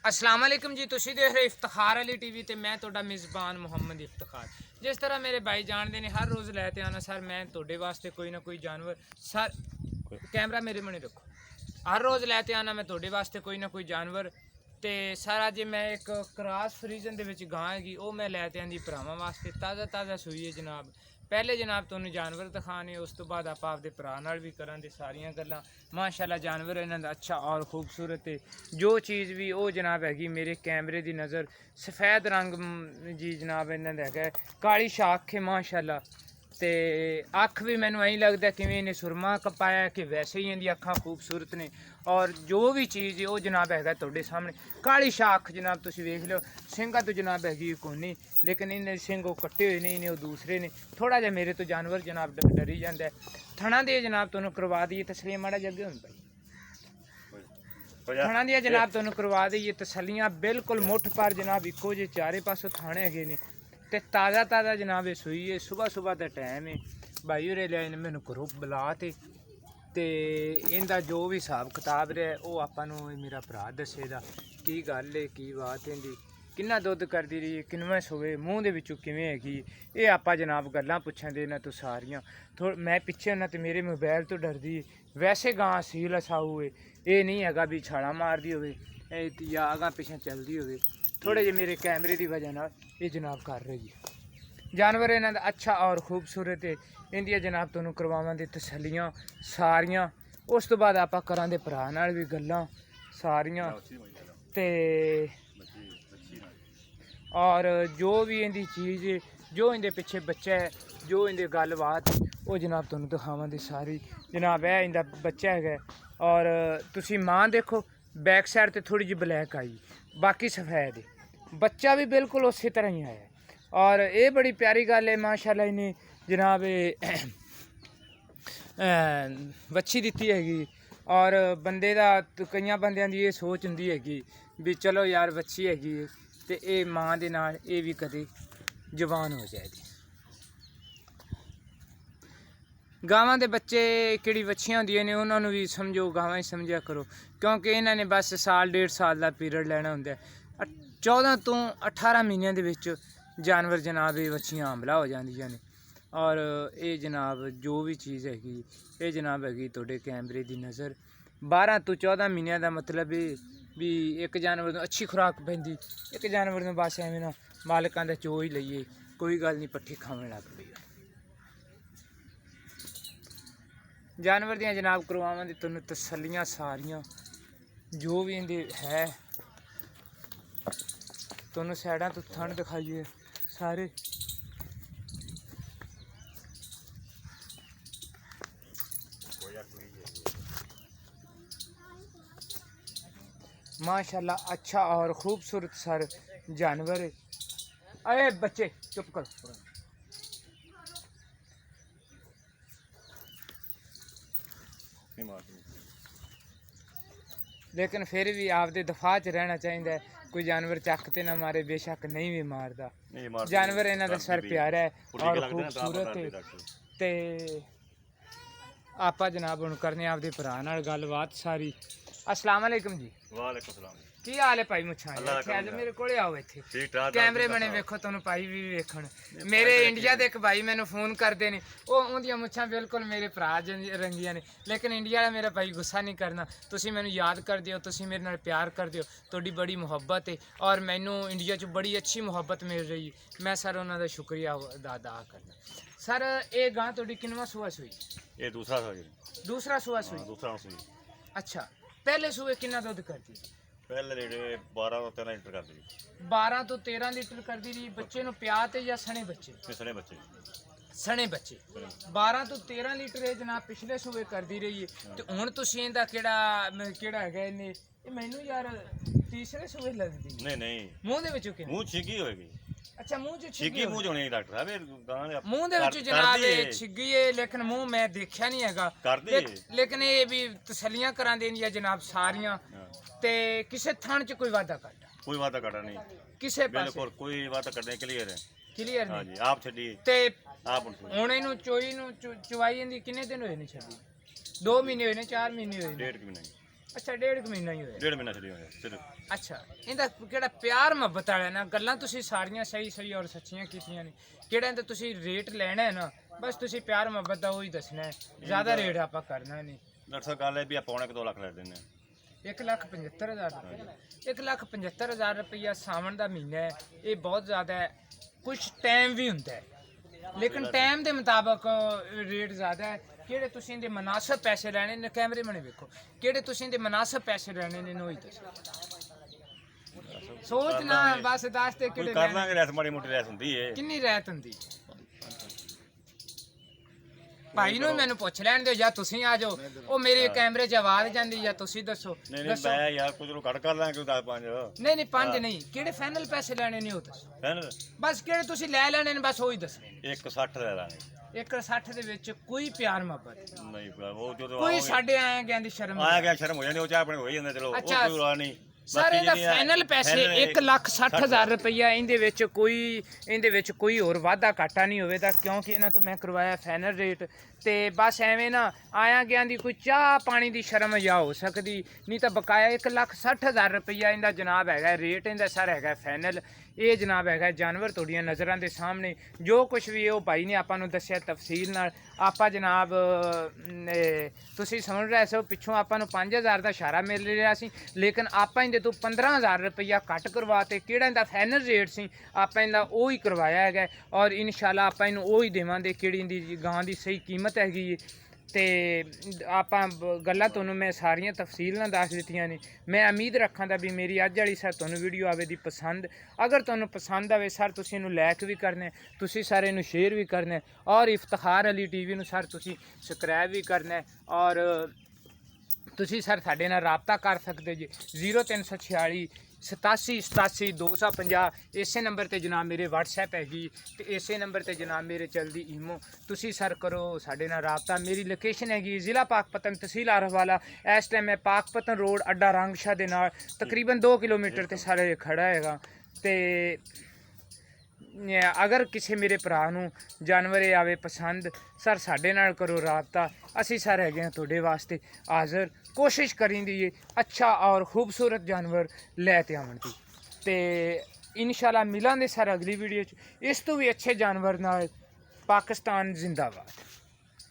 अस्सलाम वालेकुम जी, तुसीं देख रहे इफ्तिखार अली टीवी ते मैं तुहाडा मेज़बान मुहम्मद इफ्तिखार। जिस तरह मेरे भाई जानते हैं हर रोज़ लैते आना सर मैं तुहाडे वास्ते कोई ना कोई जानवर सर कैमरा मेरे मने रखो। हर रोज़ लैते आना मैं तुहाडे वास्ते कोई ना कोई जानवर ते सर अज मैं एक क्रॉस फ्रीजन दे विच गां हैगी वो मैं लैते आंदी भरावां वास्ते ताज़ा ताज़ा सूई है जनाब। पहले जनाब तुहानूं जानवर दिखाने उस तो बाद आप आपदे भरा नाल भी करांगे सारियां गल्लां। माशाअल्लाह जानवर इन्हां दा अच्छा और खूबसूरत है। जो चीज़ भी वो जनाब हैगी मेरे कैमरे की नज़र सफ़ेद रंग जी जनाब इन्हां दा हैगा काली शाख है माशाअल्लाह। ते अख भी मैनू ऐ लगता कि इन्हें सुरमा कपाया कि वैसे ही इनकी अखां खूबसूरत ने। और जो भी चीज़ है वो जनाब है तुहाडे सामने काली शाख जनाब तुसीं वेख लो। सिंगा तो जनाब हैगी कोनी लेकिन इन्हें सिंग वो कट्टे हुए ने, इन्हें दूसरे ने। थोड़ा जिहा मेरे तो जानवर जनाब डरी जाता है। थणा दे जनाब तुहानूं करवा दईए तसलियां माड़ा जगे हुण भाई थणा दियां जनाब तुहानूं करवा दईए तसलियां बिल्कुल मुठ पर जनाब इक्को जे चारे पासों थाने हैगे ने ते ताज़ा ताज़ा जनाब ये सूई है। सुबह सुबह का टाइम है भाई होरें लिया मैनू ग्रुप बुला ते इनका जो भी हिसाब किताब रहा वो आपां नूं मेरा भरा दसेगा की गल है की बात है इहदी किन्ना दुध करती रही किनवें सूए मूँह दे विचों किवें हैगी ये आपां जनाब गल्लां पुछांदे ना तो सारियां। मैं पिछे होना तो मेरे मोबाइल तो डरदी वैसे गां सील असाऊ है ये नहीं हैगा भी छाला मारदी होवे या अगां पिछे चलदी होवे। थोड़े जे मेरे कैमरे की वजह नाल ये जनाब कर रही है। जानवर इन्हां दा अच्छा और खूबसूरत है। इंदियां जनाब तुहानूं करवावांगे तसलियां सारियां उस तो बाद आपां करांगे भरा नाल भी गल्लां सारियां ते और जो भी इनकी चीज़ है जो इनके पिछे बच्चा है जो इनकी गलबात वो जनाब तुहानूं दिखावांगे सारी जनाब है इनका बच्चा है। और तुसीं मां देखो बैक साइड ते थोड़ी जी ब्लैक आई बाकी सफ़ेद है बच्चा भी बिल्कुल उस तरह ही आया। और ये बड़ी प्यारी गल है माशाल्लाह इन्हें जनाब बच्ची दिती हैगी। और बंदे दा कई बंदियां दी ये सोच हुंदी हैगी भी चलो यार बच्ची हैगी ते ये मां दे नाल ये भी कदे जवान हो जाएगी। गावां दे बच्चे किहड़ी बच्चियां होंदियां ने उन्हां नूं भी समझो गावां ही समझिया करो क्योंकि इन्हां ने बस साल डेढ़ साल का पीरियड लैना हुंदा है। 14 तो 18 महीनों दे विच जानवर जनाब ये बच्चियां हमला हो जांदियां ने। और ये जनाब जो भी चीज़ हैगी ये जनाब हैगी तुहाडे कैमरे की नज़र 12 तो 14 महीनों का मतलब भी एक जानवर अच्छी खुराक पैंदी एक जानवर में बस एवें ना मालकां दा चो ही लईए कोई गल नहीं पट्ठी खावन लग पई। जानवर दियां जनाब करवावांगे तुहानूं तसलियां सारियां जो भी इहदे है तुहानूं साइडां तो थण दिखाइए सारे माशाल्लाह अच्छा और खूबसूरत सर जानवर है। अरे बच्चे चुप करो लेकिन फिर भी आपदे दफा च रहना चाहिए। कोई जानवर चक ते ना मारे बेशक नहीं भी मारदा जानवर इन्हां दा सर प्यारा है और खूबसूरत है। ते आपां जनाब हुण करने आपदे भरा नाल गलबात सारी। अस्सलाम वालेकुम जी। वालेकुम सलाम की हाल है भाई मुच्छां अज मेरे कोले आओ इत्थे कैमरे बने वेखो तुहानूं भाई भी वेखण मेरे इंडिया दे एक भाई मैनूं फोन करदे ने उहदियां मुच्छां बिल्कुल मेरे भरा रंगियां ने लेकिन इंडिया वाला मेरा भाई गुस्सा नहीं करना तुसीं मैनूं याद करदे हो तुसीं मेरे नाल प्यार करदे हो तुहाडी बड़ी मुहब्बत है और मैनूं इंडिया च बड़ी अच्छी मुहब्बत मिल रही है। मैं सर उन्हां दा शुक्रिया अदा करना। सर ये गां तुहाडी किनवां सूआ सूई ये दूसरा सूई दूसरा सूआ सूई दूसरा सूई अच्छा पहले सूए कितना दुध करती पहले लीटर 12 तो 13 लीटर कर दी 12 तो 13 लीटर करती रही बच्चे ਨੂੰ ਪਿਆ ਤੇ ਜਾਂ ਸਣੇ ਬੱਚੇ ਸਣੇ ਬੱਚੇ 12 ਤੋਂ 13 ਲੀਟਰ ਇਹ ਜਨਾਬ ਪਿਛਲੇ ਸੂਏ ਕਰਦੀ ਰਹੀ ਹੈ ਤੇ ਹੁਣ ਤੁਸੀਂ ਇਹਦਾ ਕਿਹੜਾ ਹੈਗਾ ਇਹਨੇ ਇਹ ਮੈਨੂੰ ਯਾਰ ਤੀਸਰੇ ਸੂਏ ਲੱਗਦੀ ਨਹੀਂ ਮੂੰਹ ਦੇ ਵਿੱਚੋਂ ਕਿਵੇਂ ਮੂੰਹ ਛਿੱਗੀ ਹੋਏਗੀ अच्छा मुंह च ਛਿੱਗੀ ਮੂੰਹ ਚੋਂ ਨਹੀਂ ਡਾਕਟਰ ਸਾਹਿਬ ਮੂੰਹ ਦੇ ਵਿੱਚ ਜਨਾਬ ਇਹ ਛਿੱਗੀ ਏ लेकिन ਮੂੰਹ ਮੈਂ ਦੇਖਿਆ ਨਹੀਂ ਹੈਗਾ लेकिन ਇਹ ਵੀ ਤਸੱਲੀਆਂ ਕਰਾਂਦੇ ਨੇ ਜਨਾਬ ਸਾਰੀਆਂ ਤੇ ਕਿਸੇ ਥਣ ਚ ਕੋਈ ਵਾਧਾ ਘਾਟਾ ਨਹੀਂ ਕਿਸੇ ਪਾਸੇ ਬਿਲਕੁਲ ਕੋਈ ਵਾਧਾ ਕਰਨੇ ਕਲੀਅਰ ਨਹੀਂ ਹਾਂਜੀ ਆਪ ਛੱਡੀ ਤੇ ਆਪ ਹੁਣ ਇਹਨੂੰ ਚੋਈ ਨੂੰ ਚੁਵਾਈ ਜਾਂਦੀ ਕਿੰਨੇ ਦਿਨ ਹੋਏ ਨੇ ਛੱਡੀ 2 ਮਹੀਨੇ ਹੋਏ ਨੇ 4 ਮਹੀਨੇ ਹੋਏ ਨੇ ਅੱਛਾ 1.5 ਮਹੀਨਾ ਹੀ ਹੋਇਆ। 1.5 ਮਹੀਨਾ ਛੱਡੀ ਹੋਇਆ ਸਿਰਫ। ਅੱਛਾ ਇਹਦਾ ਕਿਹੜਾ ਪਿਆਰ ਮੁਹੱਬਤ ਵਾਲਾ ਨਾ ਗੱਲਾਂ ਤੁਸੀਂ ਸਾਰੀਆਂ ਸਹੀ ਔਰ ਸੱਚੀਆਂ ਕੀਤੀਆਂ ਨੇ। ਕਿਹੜਾ ਤੇ ਤੁਸੀਂ ਰੇਟ ਲੈਣਾ ਹੈ ਨਾ ਬਸ ਤੁਸੀਂ ਪਿਆਰ ਮੁਹੱਬਤ ਦਾ ਉਹੀ ਦੱਸਣਾ ਹੈ, ਜ਼ਿਆਦਾ ਰੇਟ ਆਪਾਂ ਕਰਨਾ ਨਹੀਂ। ਡਾਕਟਰ ਸਾਹਿਬ ਗੱਲ ਹੈ ਵੀ ਆਪਾਂ 2 ਲੱਖ ਲੈ ਦਿੰਦੇ ਹਾਂ। 1,75,000 ਰੁਪਇਆ 1,75,000 ਰੁਪਇਆ ਸਾਵਣ ਦਾ ਮਹੀਨਾ ਹੈ, ਇਹ ਬਹੁਤ ਜ਼ਿਆਦਾ ਹੈ। ਕੁਛ ਟਾਈਮ ਵੀ ਹੁੰਦਾ ਹੈ ਲੇਕਿਨ ਟਾਈਮ ਦੇ ਮੁਤਾਬਕ ਰੇਟ ਜ਼ਿਆਦਾ ਹੈ। ਕਿਹੜੇ ਤੁਸੀਂ ਦੇ ਮਨਾਸਬ ਪੈਸੇ ਲੈਣੇ ਨੇ ਕੈਮਰੇ ਮਨੇ ਵੇਖੋ, ਕਿਹੜੇ ਤੁਸੀਂ ਦੇ ਮਨਾਸਬ ਪੈਸੇ ਲੈਣੇ ਨੇ ਉਹੀ ਦੱਸੋ। ਸੋਚ ਨਾ ਬਸ ਦੱਸ ਤੇ ਕਿਹੜੇ ਕਰ ਲਾਂਗੇ ਰੈਸ, ਮਾੜੀ ਮੋਟੀ ਰੈਸ ਹੁੰਦੀ ਏ। ਕਿੰਨੀ ਰਹਿਤ ਹੁੰਦੀ ਭਾਈ ਨੂੰ ਮੈਨੂੰ ਪੁੱਛ ਲੈਣ ਦਿਓ, ਜਾਂ ਤੁਸੀਂ ਆ ਜਾਓ। ਉਹ ਮੇਰੇ ਕੈਮਰੇ 'ਚ ਆਵਾਜ਼ ਜਾਂਦੀ, ਜਾਂ ਤੁਸੀਂ ਦੱਸੋ। ਨਹੀਂ ਮੈਂ ਯਾਰ ਕੁਝ ਨੂੰ ਕੱਟ ਕਰ ਲਾਂਗੇ 10 5। ਨਹੀਂ 5 ਨਹੀਂ, ਕਿਹੜੇ ਫਾਈਨਲ ਪੈਸੇ ਲੈਣੇ ਨੇ ਉਹ ਦੱਸੋ। ਫਾਈਨਲ ਬਸ ਕਿਹੜੇ ਤੁਸੀਂ ਲੈ ਲੈਣੇ ਨੇ ਬਸ ਉਹੀ ਦੱਸਣੇ। 160 ਲੈ ਲਾਂਗੇ। 160 ਦੇ ਵਿੱਚ ਕੋਈ ਪਿਆਰ ਮੁਹੱਬਤ ਨਹੀਂ ਉਹ ਜਦੋਂ ਕੋਈ ਸਾਡੇ ਆਇਆ ਗਿਆ ਦੀ ਸ਼ਰਮ ਆਇਆ ਗਿਆ ਸ਼ਰਮ ਹੋ ਜਾਂਦੀ, ਉਹ ਚਾਹ ਆਪਣੇ ਹੋ ਹੀ ਜਾਂਦਾ। ਚਲੋ ਉਹ ਅੱਛਾ, ਕੋਈ ਰੌਲਾ ਨਹੀਂ। ਸਰ ਇਹਦਾ ਫਾਈਨਲ ਪੈਸੇ 1,60,000 ਰੁਪਈਆ। ਇਹਦੇ ਵਿੱਚ ਕੋਈ ਹੋਰ ਵਾਧਾ ਘਾਟਾ ਨਹੀਂ ਹੋਵੇਗਾ ਕਿਉਂਕਿ ਇਹਨਾਂ ਤੋਂ ਮੈਂ ਕਰਵਾਇਆ ਫਾਈਨਲ ਰੇਟ। ਤੇ ਬਸ ਐਵੇਂ ਨਾ ਆਇਆ ਗਿਆ ਦੀ ਕੋਈ ਚਾਹ ਪਾਣੀ ਦੀ ਸ਼ਰਮ ਜਾਂ ਹੋ ਸਕਦੀ, ਨਹੀਂ ਤਾਂ ਬਕਾਇਆ 1,60,000 ਰੁਪਈਆ ਇਹਦਾ ਜਨਾਬ ਹੈਗਾ ਰੇਟ। ਇਹਦਾ ਸਰ ਹੈਗਾ ਫਾਈਨਲ। ਇਹ ਜਨਾਬ ਹੈਗਾ ਜਾਨਵਰ ਤੁਹਾਡੀਆਂ ਨਜ਼ਰਾਂ ਦੇ ਸਾਹਮਣੇ ਜੋ ਕੁਝ ਵੀ ਉਹ ਭਾਈ ਨੇ ਆਪਾਂ ਨੂੰ ਦੱਸਿਆ ਤਫਸੀਲ ਨਾਲ। ਆਪਾਂ ਜਨਾਬ ਤੁਸੀਂ ਸਮਝ ਰਹੇ ਸੋ ਪਿੱਛੋਂ ਆਪਾਂ ਨੂੰ 5,000 ਦਾ ਇਸ਼ਾਰਾ ਮਿਲ ਰਿਹਾ ਸੀ, ਲੇਕਿਨ ਆਪਾਂ ਇਹਦੇ ਤੋਂ 15,000 ਰੁਪਈਆ ਘੱਟ ਕਰਵਾਤੇ। ਕਿਹੜਾ ਇਹਦਾ ਫਾਈਨਲ ਰੇਟ ਸੀ ਆਪਾਂ ਇਹਦਾ ਉਹ ਹੀ ਕਰਵਾਇਆ ਹੈਗਾ, ਔਰ ਇਨਸ਼ਾਅੱਲਾ ਆਪਾਂ ਇਹਨੂੰ ਉਹ ਹੀ ਦੇਵਾਂਗੇ ਕਿਹੜੀ ਇਹਦੀ ਗਾਂ ਦੀ ਸਹੀ ਕੀਮਤ ਹੈਗੀ ਹੈ। ਤੇ ਆਪਾਂ ਗੱਲਾਂ ਤੁਹਾਨੂੰ ਮੈਂ ਸਾਰੀਆਂ ਤਫਸੀਲ ਨਾਲ ਦੱਸ ਦਿੱਤੀਆਂ ਨੇ। ਮੈਂ ਉਮੀਦ ਰੱਖਾਂ ਦਾ ਵੀ ਮੇਰੀ ਅੱਜ ਵਾਲੀ ਸਰ ਤੁਹਾਨੂੰ ਵੀਡੀਓ ਆਵੇ ਦੀ ਪਸੰਦ। ਅਗਰ ਤੁਹਾਨੂੰ ਪਸੰਦ ਆਵੇ ਸਰ ਤੁਸੀਂ ਇਹਨੂੰ ਲਾਈਕ ਵੀ ਕਰਨਾ, ਤੁਸੀਂ ਸਾਰੇ ਇਹਨੂੰ ਸ਼ੇਅਰ ਵੀ ਕਰਨਾ, ਔਰ ਇਫਤਖਾਰ ਅਲੀ ਟੀਵੀ ਨੂੰ ਸਰ ਤੁਸੀਂ ਸਬਸਕ੍ਰਾਈਬ ਵੀ ਕਰਨਾ। ਔਰ ਤੁਸੀਂ ਸਰ ਸਾਡੇ ਨਾਲ ਰਾਬਤਾ ਕਰ ਸਕਦੇ ਜੀ 0346 87 87 250। ਇਸੇ ਨੰਬਰ ਤੇ ਜਨਾਬ ਮੇਰੇ WhatsApp ਹੈਗੀ ਤੇ ਇਸੇ ਨੰਬਰ ਤੇ ਜਨਾਬ ਮੇਰੇ ਚਲਦੀ ਈਮੋ। ਤੁਸੀਂ ਸਰ ਕਰੋ ਸਾਡੇ ਨਾਲ ਰਾਬਤਾ। ਮੇਰੀ ਲੋਕੇਸ਼ਨ ਹੈਗੀ ਜ਼ਿਲ੍ਹਾ ਪਾਕਪਤਨ ਤਹਿਸੀਲ ਆਰਵਾਲਾ। ਇਸ ਟਾਈਮ ਮੈਂ ਪਾਕਪਤਨ ਰੋਡ ਅੱਡਾ ਰੰਗਸ਼ਾਹ ਦੇ ਨਾਲ ਤਕਰੀਬਨ 2 ਕਿਲੋਮੀਟਰ ਤੇ ਸਾਰੇ ਖੜਾ ਹੈਗਾ। ਤੇ ਅਗਰ ਕਿਸੇ ਮੇਰੇ ਭਰਾ ਨੂੰ ਜਾਨਵਰ ਆਵੇ ਪਸੰਦ ਸਰ ਸਾਡੇ ਨਾਲ ਕਰੋ ਰਾਬਤਾ। ਅਸੀਂ ਸਰ ਹੈਗੇ ਹਾਂ ਤੁਹਾਡੇ ਵਾਸਤੇ ਹਾਜ਼ਰ। ਕੋਸ਼ਿਸ਼ ਕਰੀਂਦੀ ਅੱਛਾ ਔਰ ਖੂਬਸੂਰਤ ਜਾਨਵਰ ਲੈ ਤੇ ਆਉਣ ਦੀ। ਤੇ ਇਨਸ਼ਾਅੱਲਾ ਮਿਲਾਂਗੇ ਸਰ ਅਗਲੀ ਵੀਡੀਓ 'ਚ ਇਸ ਤੋਂ ਵੀ ਅੱਛੇ ਜਾਨਵਰ ਨਾਲ। ਪਾਕਿਸਤਾਨ ਜ਼ਿੰਦਾਬਾਦ।